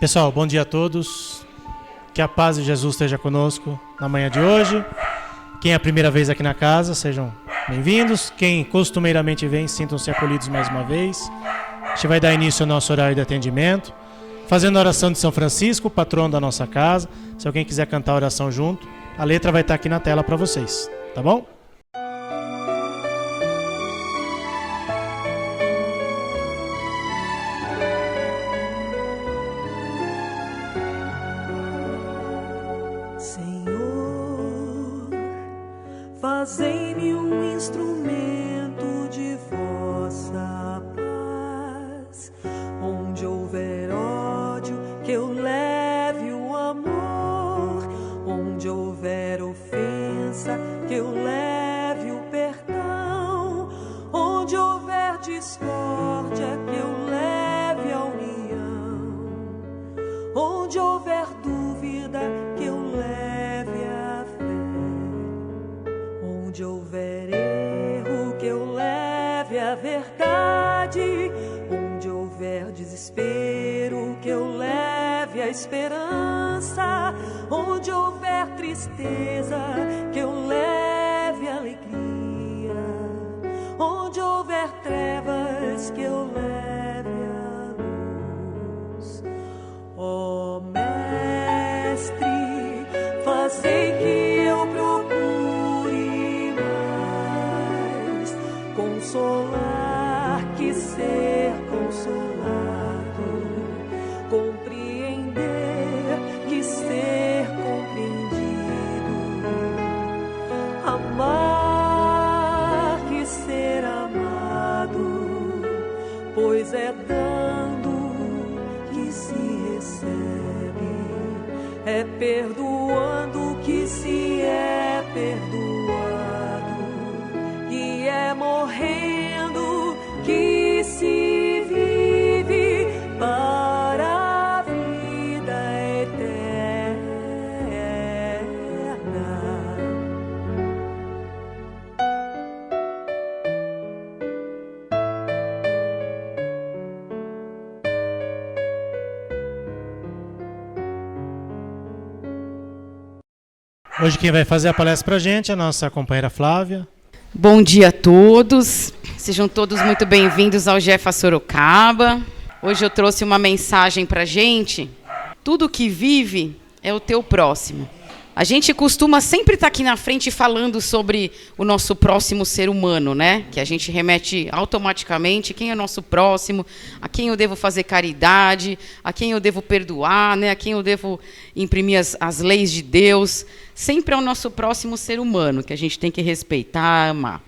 Pessoal, bom dia a todos. Que a paz de Jesus esteja conosco na manhã de hoje. Quem é a primeira vez aqui na casa, sejam bem-vindos. Quem costumeiramente vem, sintam-se acolhidos mais uma vez. A gente vai dar início ao nosso horário de atendimento, fazendo a oração de São Francisco, patrono da nossa casa. Se alguém quiser cantar a oração junto, a letra vai estar aqui na tela para vocês, tá bom? Fazei-me um instrumento de vossa paz. Onde houver ódio, que eu leve o amor. Onde houver ofensa, que eu leve o perdão. Onde houver discórdia, que eu leve a união. Onde houver dúvida, que eu leve a fé. Onde houver erro, que eu leve a verdade. Onde houver desespero, que eu leve a esperança. Onde houver tristeza, que eu leve a alegria. Onde houver trevas, que eu leve a luz. Ó Mestre, fazei que eu procure consolar que ser consolado, compreender que ser compreendido, amar que ser amado, pois é dando que se recebe, é perdoando que se é perdoado, que é morrendo que se vive para a vida eterna. Hoje quem vai fazer a palestra pra gente é a nossa companheira Flávia. Bom dia a todos, sejam todos muito bem-vindos ao Jefa Sorocaba. Hoje eu trouxe uma mensagem para a gente. Tudo que vive é o teu próximo. A gente costuma sempre estar aqui na frente falando sobre o nosso próximo ser humano, né? Que a gente remete automaticamente quem é o nosso próximo, a quem eu devo fazer caridade, a quem eu devo perdoar, né? A quem eu devo imprimir as leis de Deus. Sempre é o nosso próximo ser humano, que a gente tem que respeitar, amar.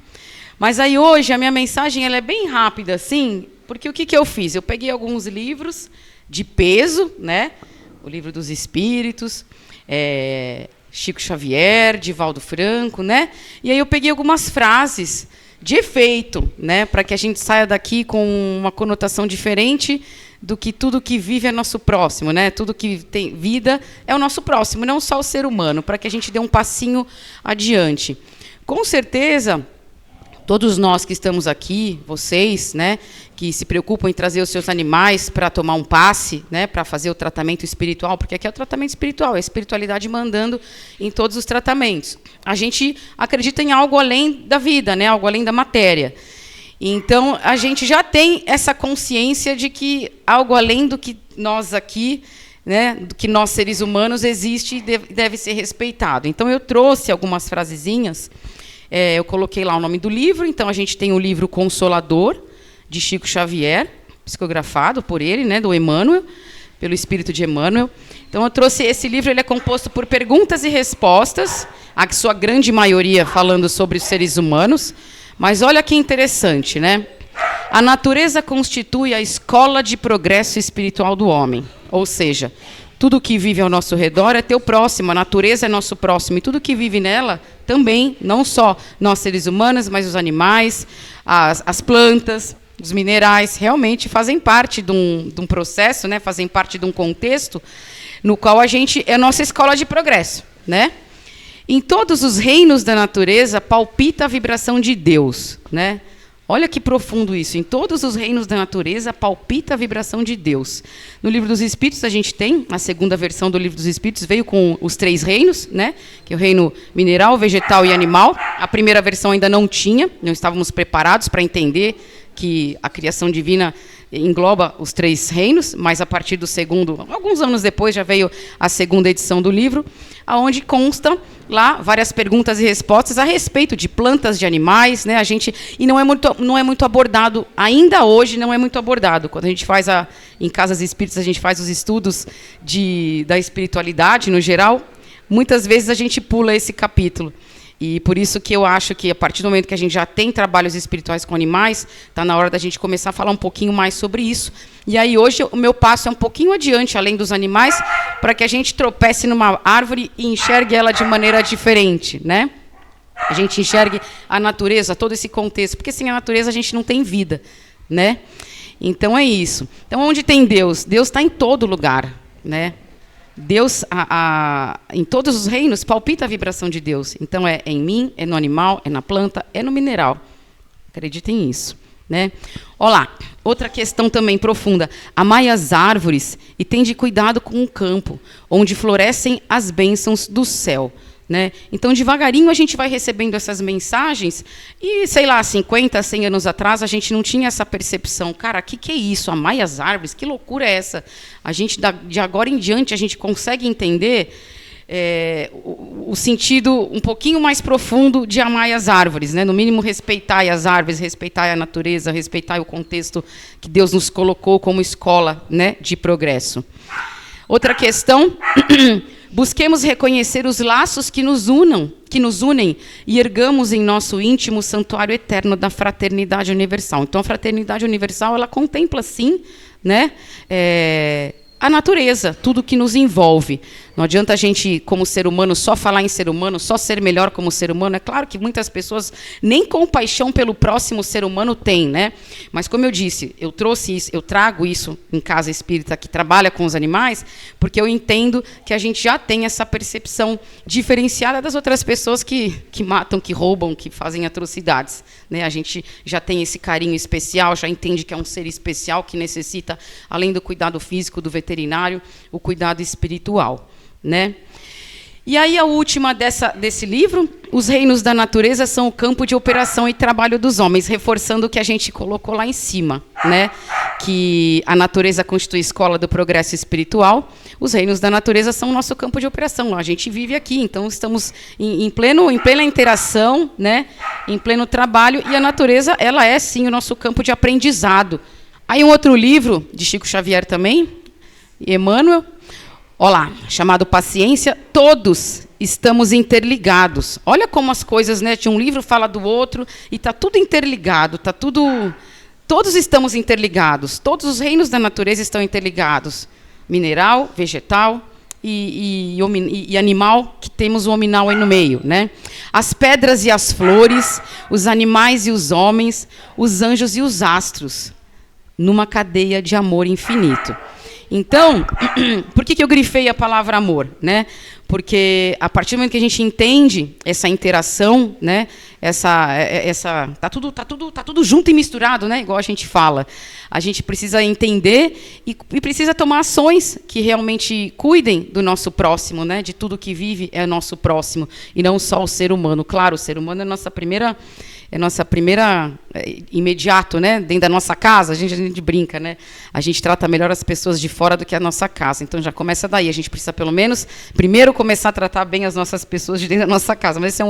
Mas aí hoje a minha mensagem ela é bem rápida, assim, porque o que eu fiz? Eu peguei alguns livros de peso, né? O Livro dos Espíritos, Chico Xavier, Divaldo Franco, né? E aí eu peguei algumas frases de efeito, né? Para que a gente saia daqui com uma conotação diferente do que tudo que vive é nosso próximo, né? Tudo que tem vida é o nosso próximo, não só o ser humano, para que a gente dê um passinho adiante. Com certeza, todos nós que estamos aqui, vocês, né, que se preocupam em trazer os seus animais para tomar um passe, né, para fazer o tratamento espiritual, porque aqui é o tratamento espiritual, é a espiritualidade mandando em todos os tratamentos. A gente acredita em algo além da vida, né, algo além da matéria. Então, a gente já tem essa consciência de que algo além do que nós aqui, né, do que nós seres humanos existe e deve ser respeitado. Então, eu trouxe algumas frasezinhas. Eu coloquei lá o nome do livro. Então, a gente tem o livro Consolador, de Chico Xavier, psicografado por ele, né, do Emmanuel, pelo espírito de Emmanuel. Então, eu trouxe esse livro, ele é composto por perguntas e respostas, a sua grande maioria falando sobre os seres humanos. Mas olha que interessante, né? A natureza constitui a escola de progresso espiritual do homem. Ou seja, tudo que vive ao nosso redor é teu próximo, a natureza é nosso próximo. E tudo que vive nela também, não só nós seres humanos, mas os animais, as plantas, os minerais, realmente fazem parte de um processo, né? Fazem parte de um contexto no qual a gente é a nossa escola de progresso, né? Em todos os reinos da natureza palpita a vibração de Deus, né? Olha que profundo isso. Em todos os reinos da natureza palpita a vibração de Deus. No Livro dos Espíritos a gente tem, a segunda versão do Livro dos Espíritos veio com os 3 reinos, né? Que é o reino mineral, vegetal e animal. A primeira versão ainda não tinha, não estávamos preparados para entender que a criação divina engloba os 3 reinos, mas a partir do segundo, alguns anos depois, já veio a segunda edição do livro, onde consta lá várias perguntas e respostas a respeito de plantas, de animais, né? E não é muito abordado, ainda hoje não é muito abordado. Quando a gente faz em casas espíritas, a gente faz os estudos da espiritualidade no geral, muitas vezes a gente pula esse capítulo. E por isso que eu acho que, a partir do momento que a gente já tem trabalhos espirituais com animais, está na hora da gente começar a falar um pouquinho mais sobre isso. E aí, hoje, o meu passo é um pouquinho adiante, além dos animais, para que a gente tropece numa árvore e enxergue ela de maneira diferente, né? A gente enxergue a natureza, todo esse contexto, porque sem a natureza a gente não tem vida, né? Então, é isso. Então, onde tem Deus? Deus está em todo lugar, né? Deus, em todos os reinos, palpita a vibração de Deus. Então, é em mim, é no animal, é na planta, é no mineral. Acreditem nisso, né? Olá, outra questão também profunda. Amai as árvores e tende cuidado com o campo, onde florescem as bênçãos do céu. Né? Então, devagarinho, a gente vai recebendo essas mensagens e, sei lá, 50, 100 anos atrás, a gente não tinha essa percepção. Cara, o que é isso? Amai as árvores? Que loucura é essa? A gente, de agora em diante, a gente consegue entender o sentido um pouquinho mais profundo de amai as árvores. Né? No mínimo, respeitai as árvores, respeitai a natureza, respeitai o contexto que Deus nos colocou como escola, né, de progresso. Outra questão... Busquemos reconhecer os laços que nos unem e ergamos em nosso íntimo o santuário eterno da fraternidade universal. Então, a fraternidade universal, ela contempla, sim, né, a natureza, tudo que nos envolve. Não adianta a gente, como ser humano, só falar em ser humano, só ser melhor como ser humano. É claro que muitas pessoas nem compaixão pelo próximo ser humano têm, né? Mas, como eu disse, eu trago isso em casa espírita que trabalha com os animais, porque eu entendo que a gente já tem essa percepção diferenciada das outras pessoas que matam, que roubam, que fazem atrocidades, né? A gente já tem esse carinho especial, já entende que é um ser especial que necessita, além do cuidado físico do veterinário, o cuidado espiritual. Né? E aí a última desse livro, os reinos da natureza são o campo de operação e trabalho dos homens, reforçando o que a gente colocou lá em cima, né? Que a natureza constitui a escola do progresso espiritual, os reinos da natureza são o nosso campo de operação, a gente vive aqui, então estamos em plena interação, né? Em pleno trabalho, e a natureza, ela é sim o nosso campo de aprendizado. Aí um outro livro, de Chico Xavier também, Emmanuel, olá, chamado Paciência, todos estamos interligados. Olha como as coisas, né, de um livro fala do outro e está tudo interligado, todos estamos interligados, todos os reinos da natureza estão interligados. Mineral, vegetal e animal, que temos o hominal aí no meio. Né? As pedras e as flores, os animais e os homens, os anjos e os astros, numa cadeia de amor infinito. Então, por que eu grifei a palavra amor? Né? Porque a partir do momento que a gente entende essa interação, né, tá tudo junto e misturado, né, igual a gente fala. A gente precisa entender e precisa tomar ações que realmente cuidem do nosso próximo, né, de tudo que vive é nosso próximo, e não só o ser humano. Claro, o ser humano é nossa primeira imediato, né? Dentro da nossa casa, a gente brinca, né? A gente trata melhor as pessoas de fora do que a nossa casa. Então já começa daí. A gente precisa, pelo menos, primeiro começar a tratar bem as nossas pessoas de dentro da nossa casa. Mas esse é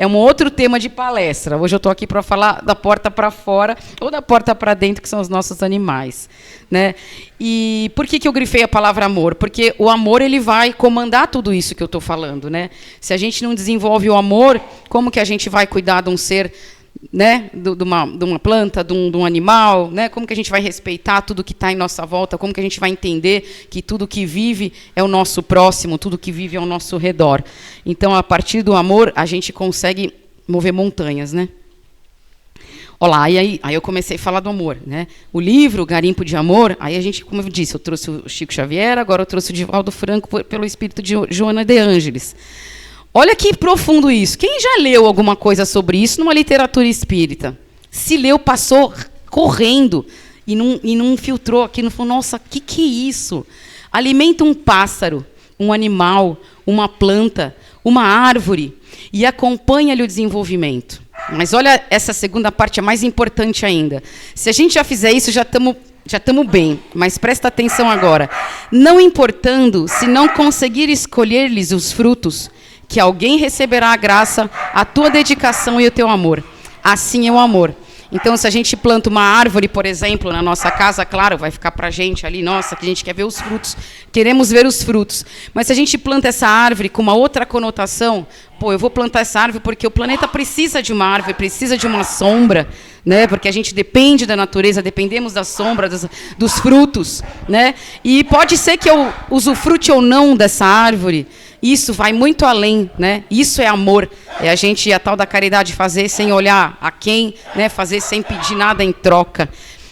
um outro tema de palestra. Hoje eu estou aqui para falar da porta para fora ou da porta para dentro, que são os nossos animais, né? E por que eu grifei a palavra amor? Porque o amor, ele vai comandar tudo isso que eu estou falando, né? Se a gente não desenvolve o amor, como que a gente vai cuidar de um ser, né, de uma planta, de um animal, né? Como que a gente vai respeitar tudo que está em nossa volta? Como que a gente vai entender que tudo que vive é o nosso próximo, tudo que vive é ao nosso redor? Então, a partir do amor, a gente consegue mover montanhas, né? Olá, e aí eu comecei a falar do amor, né? O livro Garimpo de Amor, aí a gente, como eu disse, eu trouxe o Chico Xavier, agora eu trouxe o Divaldo Franco pelo espírito de Joana de Ângeles. Olha que profundo isso. Quem já leu alguma coisa sobre isso numa literatura espírita? Se leu, passou correndo e não filtrou aqui, não falou, nossa, que é isso? Alimenta um pássaro, um animal, uma planta, uma árvore e acompanha-lhe o desenvolvimento. Mas olha, essa segunda parte é mais importante ainda. Se a gente já fizer isso, já estamos bem, mas presta atenção agora. Não importando se não conseguir escolher-lhes os frutos, que alguém receberá a graça, a tua dedicação e o teu amor. Assim é o amor. Então, se a gente planta uma árvore, por exemplo, na nossa casa, claro, vai ficar para a gente ali, nossa, que a gente quer ver os frutos, queremos ver os frutos. Mas se a gente planta essa árvore com uma outra conotação, pô, eu vou plantar essa árvore porque o planeta precisa de uma árvore, precisa de uma sombra, né? Porque a gente depende da natureza, dependemos da sombra, dos frutos, né? E pode ser que eu usufrute ou não dessa árvore. Isso vai muito além, né? Isso é amor. É a gente, a tal da caridade, fazer sem olhar a quem, né? Fazer sem pedir nada em troca.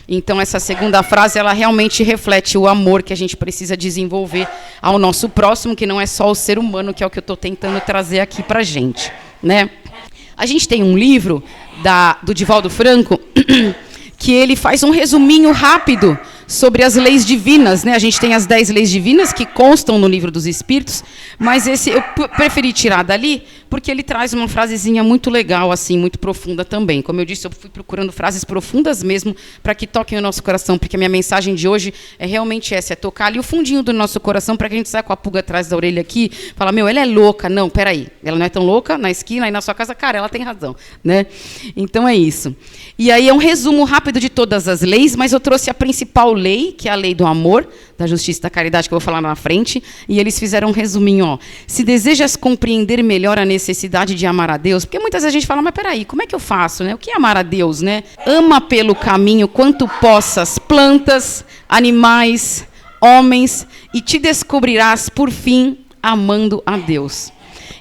Então, essa segunda frase, ela realmente reflete o amor que a gente precisa desenvolver ao nosso próximo, que não é só o ser humano, que é o que eu estou tentando trazer aqui para a gente, né? A gente tem um livro do Divaldo Franco que ele faz um resuminho rápido sobre as leis divinas, né? A gente tem as 10 leis divinas que constam no Livro dos Espíritos, mas esse eu preferi tirar dali porque ele traz uma frasezinha muito legal, assim, muito profunda também. Como eu disse, eu fui procurando frases profundas mesmo para que toquem o nosso coração, porque a minha mensagem de hoje é realmente essa, é tocar ali o fundinho do nosso coração para que a gente saia com a pulga atrás da orelha aqui, falar, meu, ela é louca. Não, peraí, ela não é tão louca na esquina, aí na sua casa, cara, ela tem razão, né? Então é isso. E aí é um resumo rápido de todas as leis, mas eu trouxe a principal lei, que é a lei do amor, da justiça e da caridade, que eu vou falar na frente, e eles fizeram um resuminho, ó. Se desejas compreender melhor a necessidade de amar a Deus, porque muitas vezes a gente fala, mas peraí, como é que eu faço, né? O que é amar a Deus, né? Ama pelo caminho quanto possas plantas, animais, homens, e te descobrirás, por fim, amando a Deus.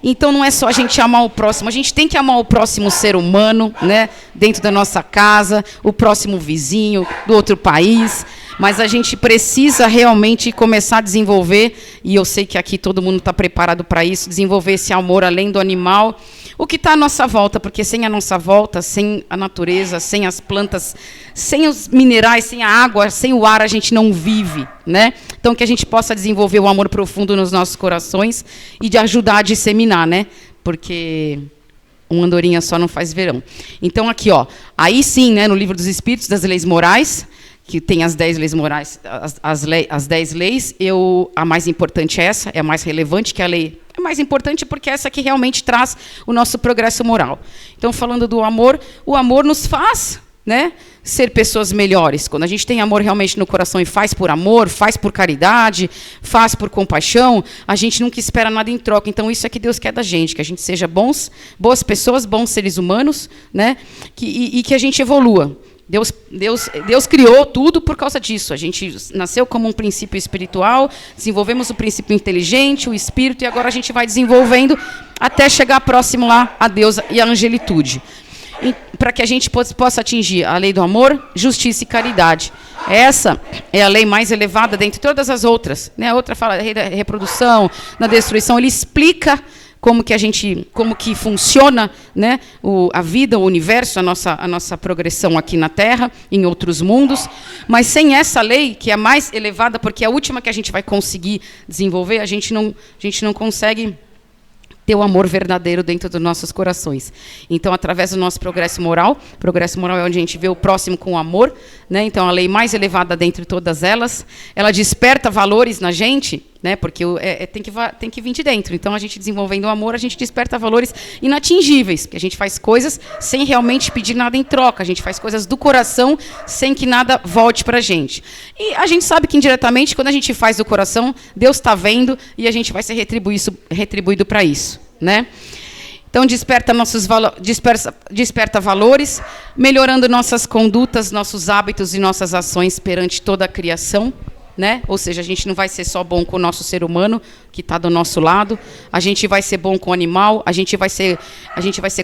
Então, não é só a gente amar o próximo, a gente tem que amar o próximo ser humano, né, dentro da nossa casa, o próximo vizinho do outro país, mas a gente precisa realmente começar a desenvolver, e eu sei que aqui todo mundo está preparado para isso, desenvolver esse amor além do animal, o que está à nossa volta, porque sem a nossa volta, sem a natureza, sem as plantas, sem os minerais, sem a água, sem o ar, a gente não vive, né? Então, que a gente possa desenvolver o amor profundo nos nossos corações e de ajudar a disseminar, né? Porque uma andorinha só não faz verão. Então, aqui, ó, aí sim, né, no Livro dos Espíritos, das leis morais, que tem as 10 leis morais, as 10 leis, a mais importante é essa, é a mais relevante, que é a lei é mais importante porque é essa que realmente traz o nosso progresso moral. Então, falando do amor, o amor nos faz, né, ser pessoas melhores. Quando a gente tem amor realmente no coração e faz por amor, faz por caridade, faz por compaixão, a gente nunca espera nada em troca. Então, isso é que Deus quer da gente, que a gente seja boas pessoas, bons seres humanos, né, e que a gente evolua. Deus criou tudo por causa disso. A gente nasceu como um princípio espiritual, desenvolvemos o princípio inteligente, o espírito, e agora a gente vai desenvolvendo até chegar próximo lá a Deus e a angelitude. Para que a gente possa atingir a lei do amor, justiça e caridade. Essa é a lei mais elevada dentre todas as outras, né? A outra fala da reprodução, da destruição. Ele explica como que funciona, né, a vida, o universo, a nossa progressão aqui na Terra, em outros mundos. Mas sem essa lei, que é a mais elevada, porque é a última que a gente vai conseguir desenvolver, a gente não consegue ter o amor verdadeiro dentro dos nossos corações. Então, através do nosso progresso moral é onde a gente vê o próximo com amor, né? Então, a lei mais elevada dentre todas elas, ela desperta valores na gente, né? Porque tem que vir de dentro. Então, a gente desenvolvendo o amor, a gente desperta valores inatingíveis, porque a gente faz coisas sem realmente pedir nada em troca, a gente faz coisas do coração sem que nada volte para a gente. E a gente sabe que, indiretamente, quando a gente faz do coração, Deus está vendo e a gente vai ser retribuído para isso, né? Então, desperta valores, melhorando nossas condutas, nossos hábitos e nossas ações perante toda a criação, né? Ou seja, a gente não vai ser só bom com o nosso ser humano, que está do nosso lado, a gente vai ser bom com o animal, a gente vai ser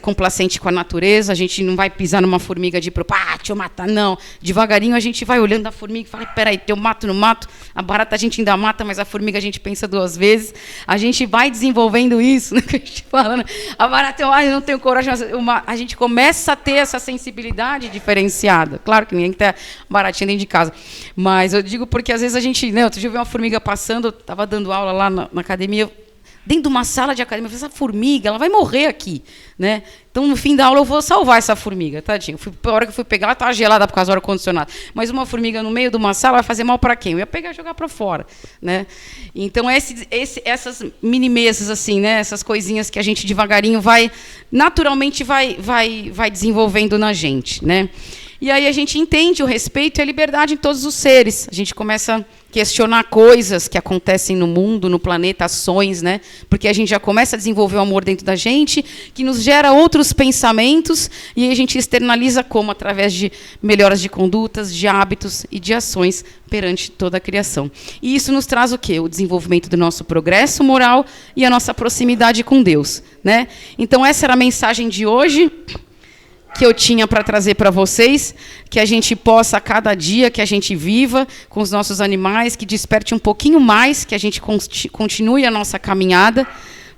complacente com a natureza, a gente não vai pisar numa formiga de deixa eu matar, não. Devagarinho a gente vai olhando a formiga e fala, peraí, eu mato, não mato, a barata a gente ainda mata, mas a formiga a gente pensa 2 vezes, a gente vai desenvolvendo isso, né, que a gente fala, né? A barata, eu não tenho coragem, a gente começa a ter essa sensibilidade diferenciada. Claro que ninguém tem baratinha dentro de casa, mas eu digo porque às vezes a gente, né, outro dia eu vi uma formiga passando, eu estava dando aula lá na academia, dentro de uma sala de academia, eu falei, essa formiga, ela vai morrer aqui, né? Então, no fim da aula, eu vou salvar essa formiga, tadinho. A hora que eu fui pegar, ela estava gelada por causa do ar-condicionado. Mas uma formiga no meio de uma sala vai fazer mal para quem? Eu ia pegar e jogar para fora, né? Então, essas mini-mesas, assim, né? Essas coisinhas que a gente devagarinho naturalmente vai desenvolvendo na gente, né? E aí a gente entende o respeito e a liberdade em todos os seres. A gente começa a questionar coisas que acontecem no mundo, no planeta, ações, né? Porque a gente já começa a desenvolver o amor dentro da gente, que nos gera outros pensamentos, e aí a gente externaliza como? Através de melhoras de condutas, de hábitos e de ações perante toda a criação. E isso nos traz o quê? O desenvolvimento do nosso progresso moral e a nossa proximidade com Deus, né? Então, essa era a mensagem de hoje, que eu tinha para trazer para vocês, que a gente possa, a cada dia que a gente viva com os nossos animais, que desperte um pouquinho mais, que a gente continue a nossa caminhada,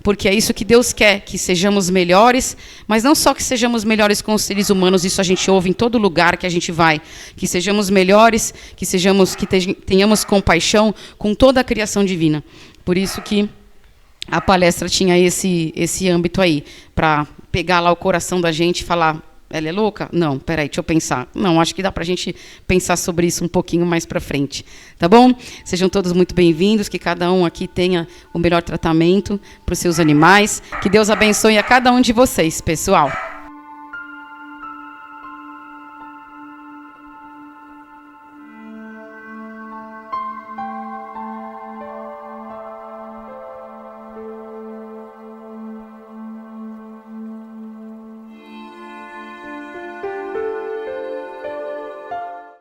porque é isso que Deus quer, que sejamos melhores, mas não só que sejamos melhores com os seres humanos, isso a gente ouve em todo lugar que a gente vai, que sejamos melhores, que tenhamos compaixão com toda a criação divina. Por isso que a palestra tinha esse âmbito aí, para pegar lá o coração da gente e falar, ela é louca? Não, peraí, deixa eu pensar. Não, acho que dá para a gente pensar sobre isso um pouquinho mais para frente. Tá bom? Sejam todos muito bem-vindos, que cada um aqui tenha o melhor tratamento para os seus animais. Que Deus abençoe a cada um de vocês, pessoal.